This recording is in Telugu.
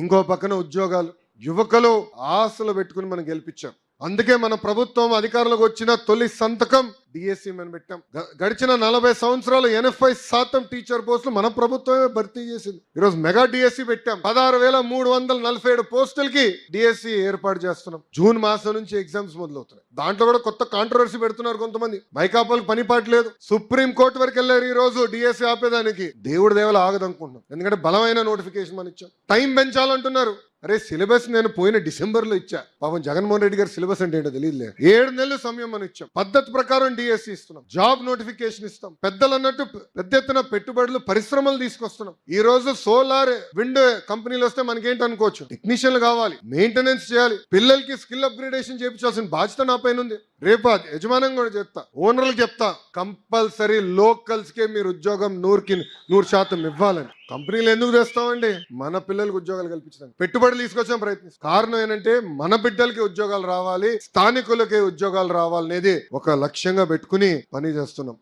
ఇంకో పక్కన ఉద్యోగాలు, యువకులు ఆశలు పెట్టుకుని మనం గెలిపించాం. అందుకే మన ప్రభుత్వం అధికారంలోకి వచ్చిన తొలి సంతకం డిఎస్సి మనం పెట్టాం. గడిచిన 40 సంవత్సరాలు 80% టీచర్ పోస్టులు మన ప్రభుత్వమే భర్తీ చేసింది. ఈరోజు మెగా డిఎస్సి పెట్టాం. 16,347 పోస్టులకి డిఎస్సి ఏర్పాటు చేస్తున్నాం. జూన్ మాసం నుంచి ఎగ్జామ్స్ మొదలవుతున్నాయి. దాంట్లో కూడా కొత్త కాంట్రవర్సీ పెడుతున్నారు కొంతమంది. వైకాపాలకు పని పాట లేదు, సుప్రీం కోర్టు వరకు వెళ్ళారు. ఈ రోజు డిఎస్సి ఆపేదానికి దేవుడి దేవల ఆగదనుకుంటున్నాం. ఎందుకంటే బలమైన నోటిఫికేషన్ మనం ఇచ్చాం. టైం పెంచాలంటున్నారు. అరే సిలబస్ నేను పోయిన డిసెంబర్లో ఇచ్చా. పాపం జగన్మోహన్ రెడ్డి గారు సిలబస్ అంటే ఏంటో తెలియదులే. 7 నెలలు సమయం మనం ఇచ్చాం. పద్ధతి ప్రకారం డిఎస్సి ఇస్తున్నాం. జాబ్ నోటిఫికేషన్ ఇస్తాం. పెద్దలు అన్నట్టు పెద్ద ఎత్తున పెట్టుబడులు, పరిశ్రమలు తీసుకొస్తున్నాం. ఈ రోజు సోలార్, విండ్ కంపెనీలు వస్తే మనకేంటి అనుకోవచ్చు, టెక్నీషియన్లు కావాలి, మెయింటెనెన్స్ చేయాలి, పిల్లలకి స్కిల్ అప్గ్రేడేషన్ చేయించాల్సిన బాధ్యత నా పైన ఉంది. రేపు యజమానం కూడా చెప్తా, ఓనర్లకు చెప్తా, కంపల్సరీ లోకల్స్ కే మీరు ఉద్యోగం 100% ఇవ్వాలని. కంపెనీలు ఎందుకు తెస్తామండి? మన పిల్లలకు ఉద్యోగాలు కల్పించడానికి, పెట్టుబడులు తీసుకొచ్చాం ప్రయత్నిస్తాం. కారణం ఏంటంటే మన బిడ్డలకి ఉద్యోగాలు రావాలి, స్థానికులకి ఉద్యోగాలు రావాలనేది ఒక లక్ష్యంగా పెట్టుకుని పని చేస్తున్నాం.